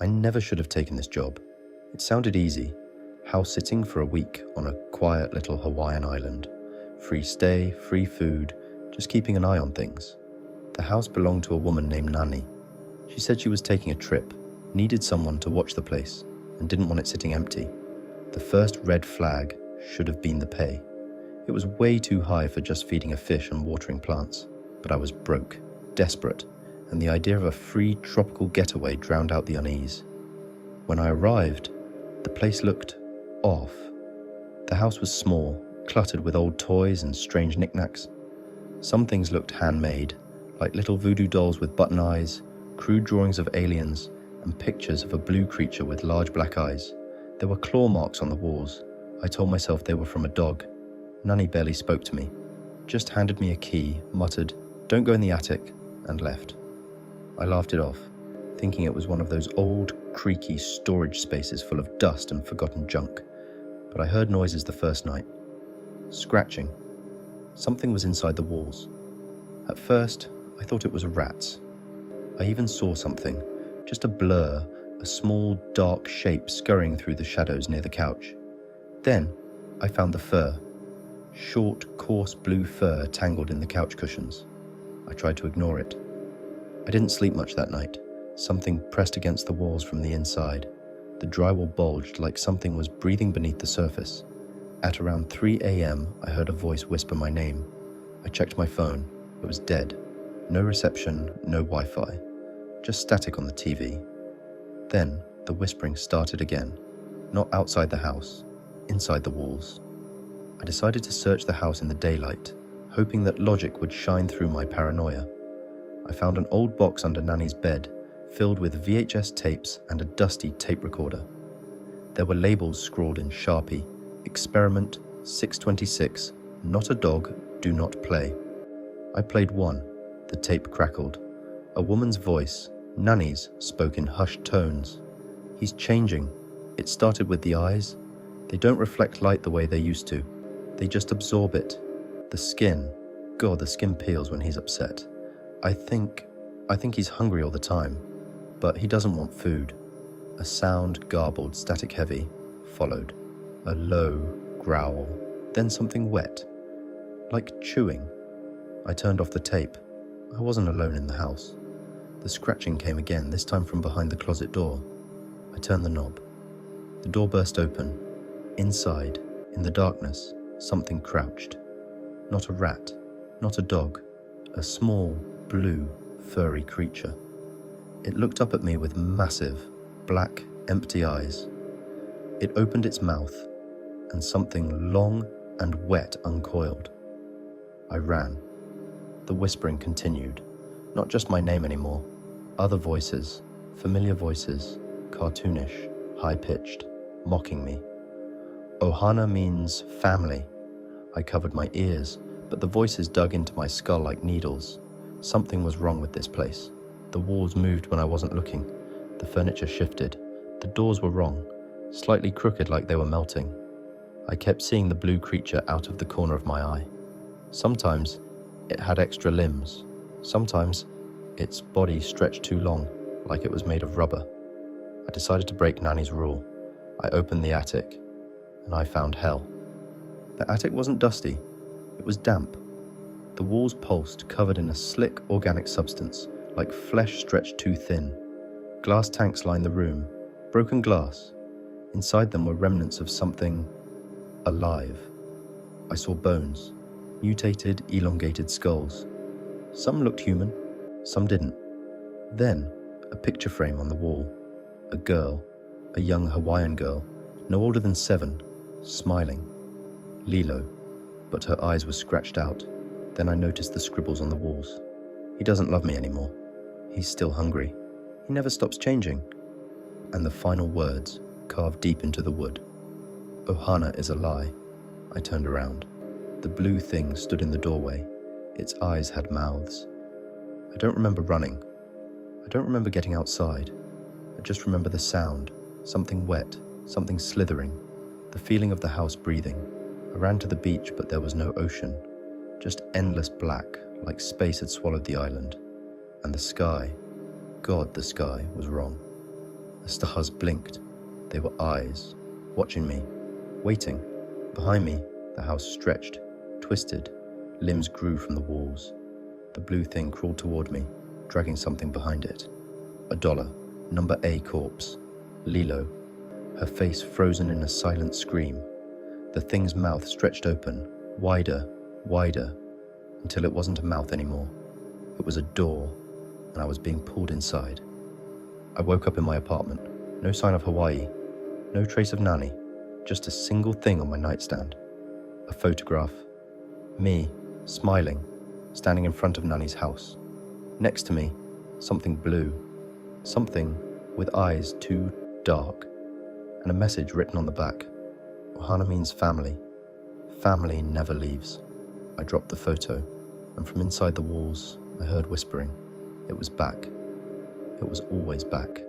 I never should have taken this job. It sounded easy, house sitting for a week on a quiet little Hawaiian island. Free stay, free food, just keeping an eye on things. The house belonged to a woman named Nani. She said she was taking a trip, needed someone to watch the place, and didn't want it sitting empty. The first red flag should have been the pay. It was way too high for just feeding a fish and watering plants, but I was broke, desperate, and the idea of a free tropical getaway drowned out the unease. When I arrived, the place looked off. The house was small, cluttered with old toys and strange knickknacks. Some things looked handmade, like little voodoo dolls with button eyes, crude drawings of aliens, and pictures of a blue creature with large black eyes. There were claw marks on the walls. I told myself they were from a dog. Nani barely spoke to me, just handed me a key, muttered, "Don't go in the attic," and left. I laughed it off, thinking it was one of those old, creaky storage spaces full of dust and forgotten junk. But I heard noises the first night. Scratching. Something was inside the walls. At first, I thought it was rats. I even saw something, just a blur, a small, dark shape scurrying through the shadows near the couch. Then, I found the fur. Short, coarse blue fur tangled in the couch cushions. I tried to ignore it. I didn't sleep much that night. Something pressed against the walls from the inside. The drywall bulged like something was breathing beneath the surface. At around 3 a.m., I heard a voice whisper my name. I checked my phone. It was dead. No reception, no Wi-Fi. Just static on the TV. Then, the whispering started again. Not outside the house, inside the walls. I decided to search the house in the daylight, hoping that logic would shine through my paranoia. I found an old box under Nani's bed, filled with VHS tapes and a dusty tape recorder. There were labels scrawled in Sharpie: Experiment 626, not a dog, do not play. I played one. The tape crackled. A woman's voice, Nani's, spoke in hushed tones. "He's changing. It started with the eyes. They don't reflect light the way they used to. They just absorb it. The skin. God, the skin peels when he's upset. I think he's hungry all the time, but he doesn't want food." A sound, garbled, static heavy, followed. A low growl, then something wet, like chewing. I turned off the tape. I wasn't alone in the house. The scratching came again, this time from behind the closet door. I turned the knob. The door burst open. Inside, in the darkness, something crouched. Not a rat, not a dog, a small, blue, furry creature. It looked up at me with massive, black, empty eyes. It opened its mouth, and something long and wet uncoiled. I ran. The whispering continued. Not just my name anymore. Other voices, familiar voices, cartoonish, high-pitched, mocking me. Ohana means family. I covered my ears, but the voices dug into my skull like needles. Something was wrong with this place. The walls moved when I wasn't looking. The furniture shifted. The doors were wrong, slightly crooked like they were melting. I kept seeing the blue creature out of the corner of my eye. Sometimes it had extra limbs. Sometimes its body stretched too long, like it was made of rubber. I decided to break Nani's rule. I opened the attic, and I found hell. The attic wasn't dusty. It was damp. The walls pulsed, covered in a slick organic substance, like flesh stretched too thin. Glass tanks lined the room, broken glass. Inside them were remnants of something alive. I saw bones, mutated, elongated skulls. Some looked human, some didn't. Then, a picture frame on the wall. A girl, a young Hawaiian girl, no older than 7, smiling. Lilo, but her eyes were scratched out. Then I noticed the scribbles on the walls. He doesn't love me anymore. He's still hungry. He never stops changing. And the final words, carved deep into the wood. Ohana is a lie. I turned around. The blue thing stood in the doorway. Its eyes had mouths. I don't remember running. I don't remember getting outside. I just remember the sound, something wet, something slithering, the feeling of the house breathing. I ran to the beach, but there was no ocean. Just endless black, like space had swallowed the island. And the sky, God, the sky was wrong. The stars blinked. They were eyes, watching me, waiting. Behind me, the house stretched, twisted, limbs grew from the walls. The blue thing crawled toward me, dragging something behind it. $1, number A corpse, Lilo, her face frozen in a silent scream. The thing's mouth stretched open, wider, wider, until it wasn't a mouth anymore. It was a door, and I was being pulled inside. I woke up in my apartment. No sign of Hawaii, no trace of Nanny, just a single thing on my nightstand. A photograph. Me, smiling, standing in front of Nanny's house. Next to me, something blue. Something with eyes too dark. And a message written on the back. Ohana means family. Family never leaves. I dropped the photo, and from inside the walls, I heard whispering. It was back. It was always back.